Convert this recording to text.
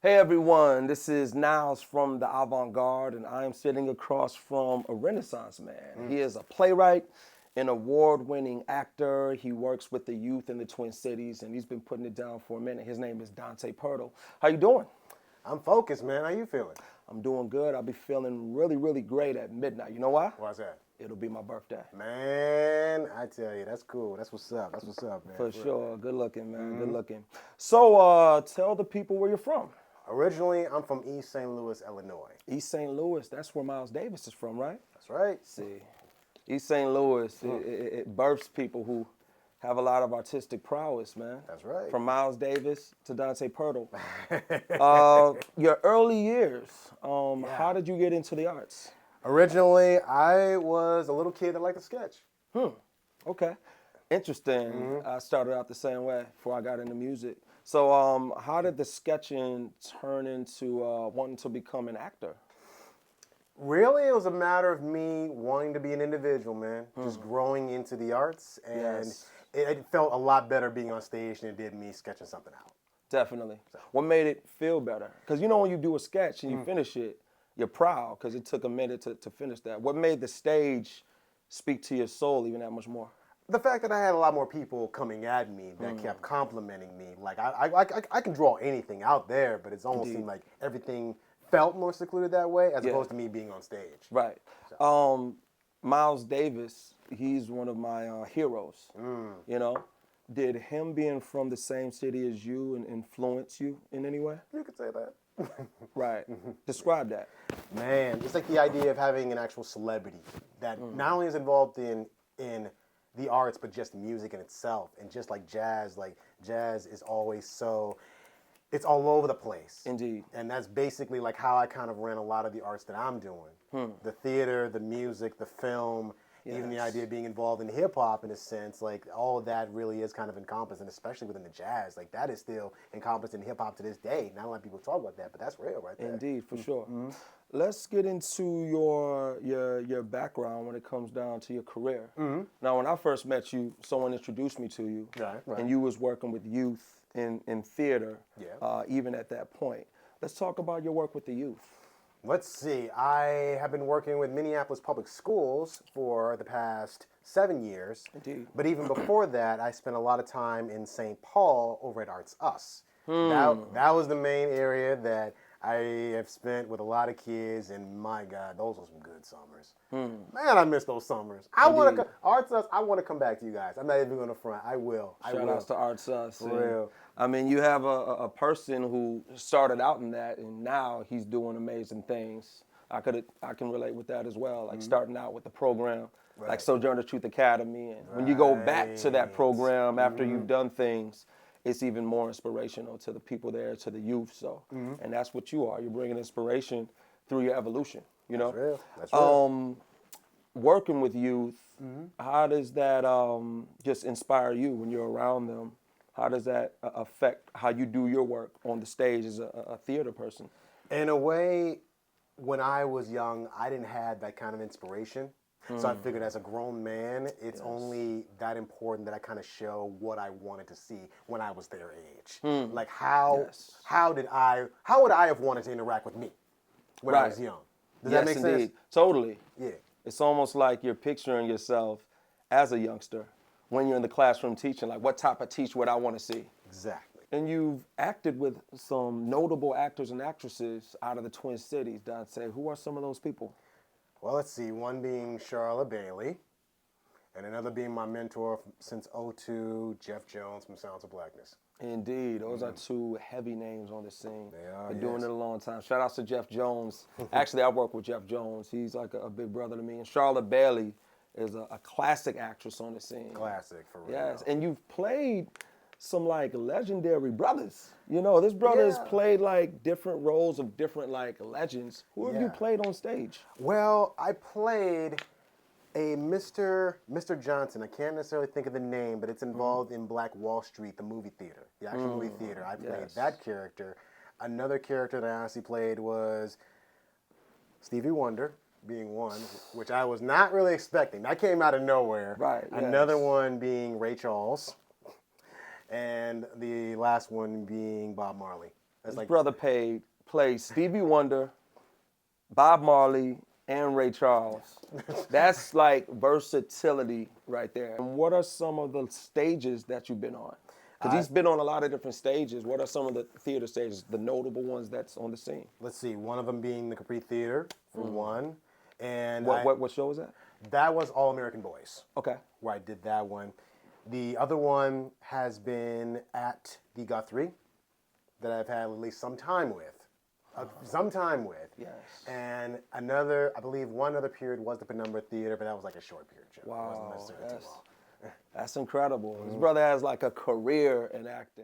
Hey everyone, this is Niles from the AvanteGarde, and I am sitting across from a Renaissance man. He is a playwright, an award-winning actor. He works with the youth in the Twin Cities, and he's been putting it down for a minute. His name is Dante Pirtle. How you doing? I'm focused, man. How you feeling? I'm doing good. I'll be feeling really, really great at midnight. You know why? Why's that? It'll be my birthday. Man, I tell you, that's cool. That's what's up. That's what's up, man. For sure. Good looking, man. Good looking. So tell the people where you're from. Originally, I'm from East St. Louis, Illinois. East St. Louis, that's where Miles Davis is from, right? That's right. See, East St. Louis, it births people who have a lot of artistic prowess, man. That's right. From Miles Davis to Dante Pirtle. Your early years, how did you get into the arts? Originally, I was a little kid that liked to sketch. Okay, interesting. I started out the same way before I got into music. So how did the sketching turn into wanting to become an actor? Really, it was a matter of me wanting to be an individual, man. Just growing into the arts, and it felt a lot better being on stage than it did me sketching something out. Definitely. What made it feel better? Because you know when you do a sketch and you finish it, you're proud because it took a minute to finish that. What made the stage speak to your soul even that much more? The fact that I had a lot more people coming at me that kept complimenting me. Like, I can draw anything out there, but it's almost seemed like everything felt more secluded that way as opposed to me being on stage. Right. Miles Davis, he's one of my heroes, you know? Did him being from the same city as you influence you in any way? You could say that. Right. Describe that. Man, it's like the idea of having an actual celebrity that not only is involved in the arts, but just music in itself. And just like jazz is always so, it's all over the place. Indeed. And that's basically like how I kind of ran a lot of the arts that I'm doing. The theater, the music, the film, even the idea of being involved in hip hop in a sense, like all of that really is kind of encompassed, and especially within the jazz, like that is still encompassed in hip hop to this day. Not a lot of people talk about that, but that's real right there. Indeed, for sure. Let's get into your background when it comes down to your career. Now, when I first met you, someone introduced me to you, and you was working with youth in theater, even at that point. Let's talk about your work with the youth. Let's see. I have been working with Minneapolis Public Schools for the past 7 years. Indeed. But even before that, I spent a lot of time in St. Paul over at Arts Us. That was the main area that I have spent with a lot of kids, and my God, those were some good summers. Man, I miss those summers. Arts Us, I want to come back to you guys. I'm not even going to front. I will. Shout outs to Arts Us. For real. I mean, you have a person who started out in that, and now he's doing amazing things. I can relate with that as well, like starting out with the program, like Sojourner Truth Academy, and when you go back to that program after you've done things, it's even more inspirational to the people there, to the youth. So, and that's what you are. You're bringing inspiration through your evolution. You know, That's real. That's real. Working with youth, how does that just inspire you when you're around them? How does that affect how you do your work on the stage as a theater person? In a way, when I was young, I didn't have that kind of inspiration. So I figured as a grown man, it's only that important that I kind of show what I wanted to see when I was their age. Like how would I have wanted to interact with me when I was young? Does that make sense? Totally. Yeah. It's almost like you're picturing yourself as a youngster when you're in the classroom teaching, like what type of teach would I want to see? Exactly. And you've acted with some notable actors and actresses out of the Twin Cities, Dante. Who are some of those people? Well, let's see. One being Charlotte Bailey, and another being my mentor since '02, Jeff Jones from Sounds of Blackness. Indeed. Those are two heavy names on the scene. They are, Been doing it a long time. Shout out to Jeff Jones. Actually, I work with Jeff Jones. He's like a big brother to me. And Charlotte Bailey is a classic actress on the scene. Classic, for real. Yes, and you've played some like legendary brothers. You know, this brother has played like different roles of different like legends. Who have you played on stage? Well, I played a Mr. Johnson. I can't necessarily think of the name, but it's involved in Black Wall Street, the movie theater, the actual movie theater. I played that character. Another character that I honestly played was Stevie Wonder, being one, which I was not really expecting. That came out of nowhere. Right. Another one being Ray Charles. And the last one being Bob Marley. That's His brother played Stevie Wonder, Bob Marley, and Ray Charles. That's like versatility right there. And what are some of the stages that you've been on? Because he's been on a lot of different stages. What are some of the theater stages, the notable ones that's on the scene? Let's see, one of them being the Capri Theater, for one. And What show was that? that was All American Boys, Okay. where I did that one. The other one has been at the Guthrie, that I've had at least some time with. Yes. And another, I believe one other period was the Penumbra Theater, but that was like a short period show. It wasn't Wow, necessarily too long. that's incredible. His brother has like a career in acting.